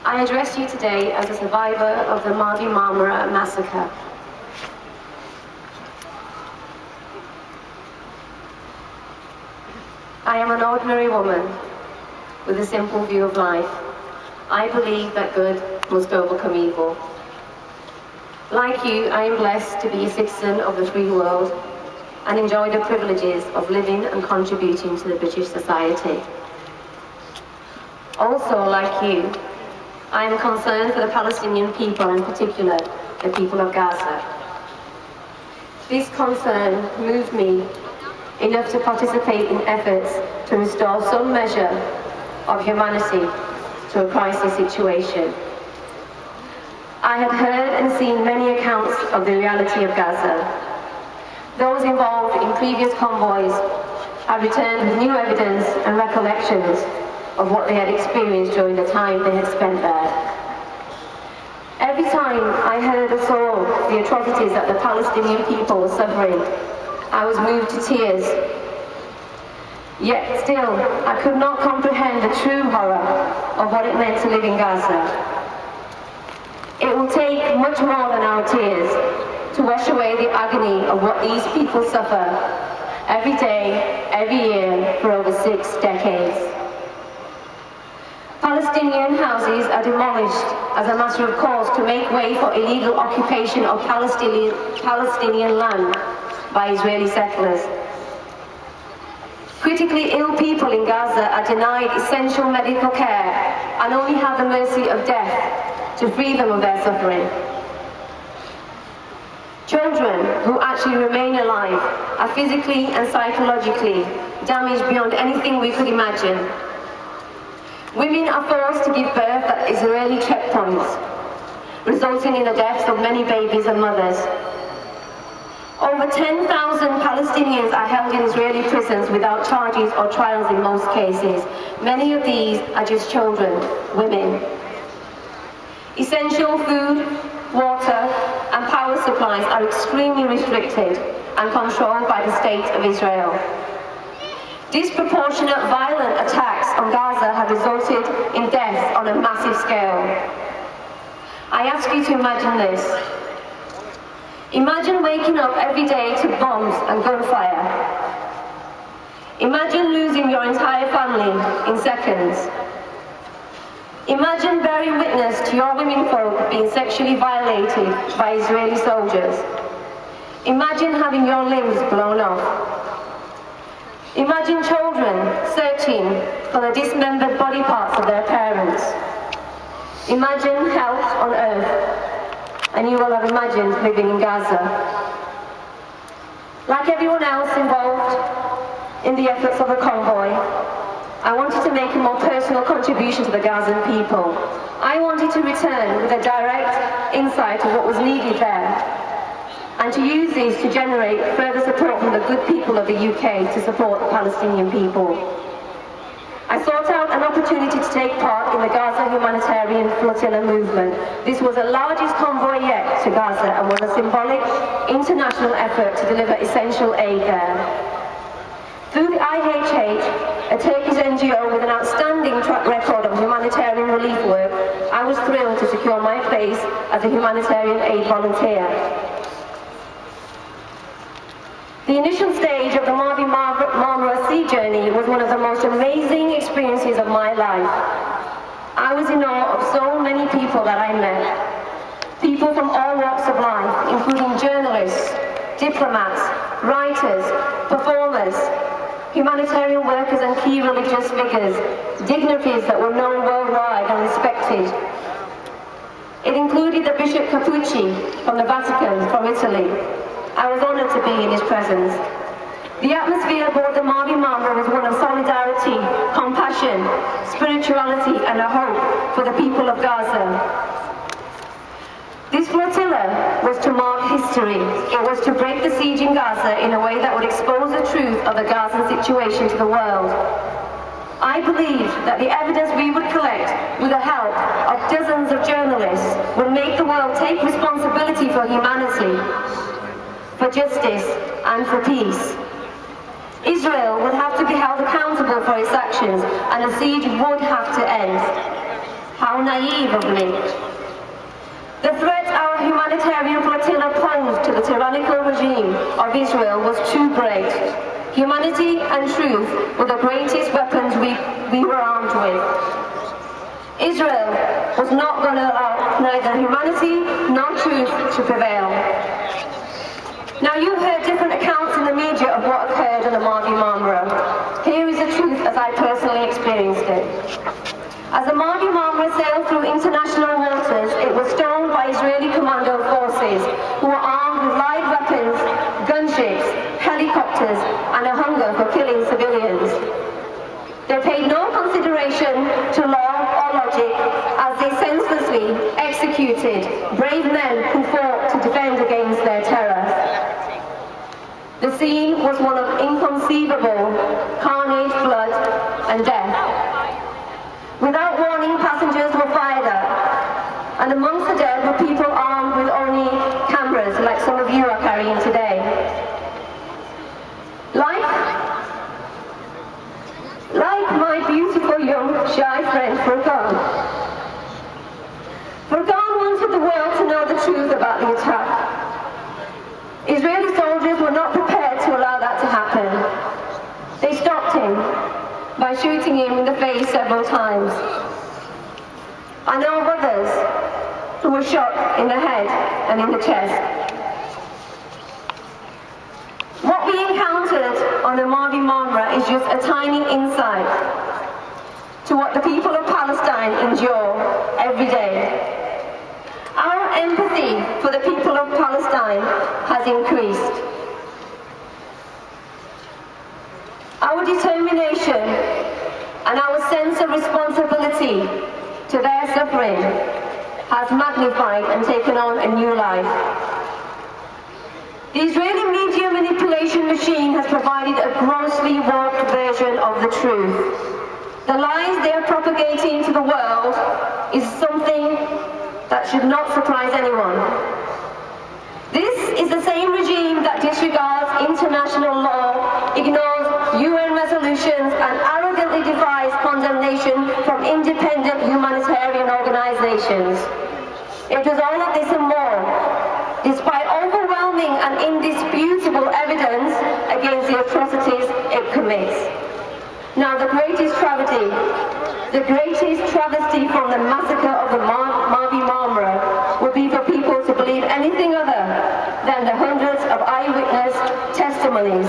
I address you today as a survivor of the Mari Mava massacre. I am an ordinary woman with a simple view of life. I believe that good must overcome evil. Like you, I am blessed to be a citizen of the free world and enjoy the privileges of living and contributing to the British society. Also, like you, I am concerned for the Palestinian people, in particular, the people of Gaza. This concern moved me enough to participate in efforts to restore some measure of humanity to a crisis situation. I had heard and seen many accounts of the reality of Gaza. Those involved in previous convoys had returned with new evidence and recollections of what they had experienced during the time they had spent there. Every time I heard or saw the atrocities that the Palestinian people were suffering, I was moved to tears. Yet still, I could not comprehend the true horror of what it meant to live in Gaza. It will take much more than our tears to wash away the agony of what these people suffer every day, every year, for over 6 decades. Palestinian houses are demolished as a matter of course to make way for illegal occupation of Palestinian land by Israeli settlers. Critically ill people in Gaza are denied essential medical care and only have the mercy of death to free them of their suffering. Children who actually remain alive are physically and psychologically damaged beyond anything we could imagine. Women are forced to give birth at Israeli checkpoints, resulting in the deaths of many babies and mothers. Over 10,000 Palestinians are held in Israeli prisons without charges or trials in most cases. Many of these are just children, women. Essential food, water, and power supplies are extremely restricted and controlled by the State of Israel. Disproportionate violent attacks on Gaza have resulted in deaths on a massive scale. I ask you to imagine this. Imagine waking up every day to bombs and gunfire. Imagine losing your entire family in seconds. Imagine bearing witness to your womenfolk being sexually violated by Israeli soldiers. Imagine having your limbs blown off. Imagine children searching for the dismembered body parts of their parents. Imagine hell on earth, and you will have imagined living in Gaza. Like everyone else involved in the efforts of the convoy, I wanted to make a more personal contribution to the Gazan people. I wanted to return with a direct insight of what was needed there, and to use these to generate further support from the good people of the UK to support the Palestinian people. I sought out an opportunity to take part in the Gaza humanitarian Flotilla movement. This was the largest convoy yet to Gaza and was a symbolic international effort to deliver essential aid there. Through the IHH, a Turkish NGO with an outstanding track record of humanitarian relief work, I was thrilled to secure my place as a humanitarian aid volunteer. The initial stage of the Mari Mava sea journey was one of the most amazing experiences of my life. I was in awe of so many people that I met. People from all walks of life, including journalists, diplomats, writers, performers, humanitarian workers and key religious figures, dignitaries that were known worldwide and respected. It included the Bishop Capucci from the Vatican, from Italy. I was honoured to be in his presence. The atmosphere aboard the Mari Mava was one of solidarity, compassion, spirituality and a hope for the people of Gaza. This flotilla was to mark history. It was to break the siege in Gaza in a way that would expose the truth of the Gazan situation to the world. I believe that the evidence we would collect with the help of dozens of journalists would make the world take responsibility for humanity, for justice and for peace. Israel would have to be held accountable for its actions and the siege would have to end. However, How naive of me. The threat our humanitarian flotilla posed to the tyrannical regime of Israel was too great. Humanity and truth were the greatest weapons we were armed with. Israel was not going to allow neither humanity nor truth to prevail. Now, you've heard different accounts in the media of what occurred on the Mari Mava. Here is the truth as I personally experienced it. As the Mari Mava sailed through international waters, it was stormed by Israeli commando forces who were armed with live weapons, gunships, helicopters, and a hunger for killing civilians. They paid no consideration to law or logic as they senselessly executed brave men who fought to defend against their terror. The scene was one of inconceivable carnage, blood, and death. Without warning, passengers were fired at, and amongst the dead were people armed with only cameras like some of you are carrying today. Like my beautiful young shy friend Parveen. Parveen wanted the world to know the truth about the attack. Israeli soldiers were not prepared to allow that to happen. They stopped him by shooting him in the face several times. I know of others who were shot in the head and in the chest. What we encountered on the Mari Mava is just a tiny insight to what the people of Palestine endure every day. Our empathy for the people of Palestine has increased. Our determination and our sense of responsibility to their suffering has magnified and taken on a new life. The Israeli media manipulation machine has provided a grossly warped version of the truth. The lies they are propagating to the world is something that should not surprise anyone. This is the same regime that disregards international law, ignores UN resolutions, and arrogantly defies condemnation from independent humanitarian organizations. It does all of this and more, despite overwhelming and indisputable evidence against the atrocities it commits. Now, the greatest travesty from the massacre of the Mari Mava would be for people to believe anything other than the hundreds of eyewitness testimonies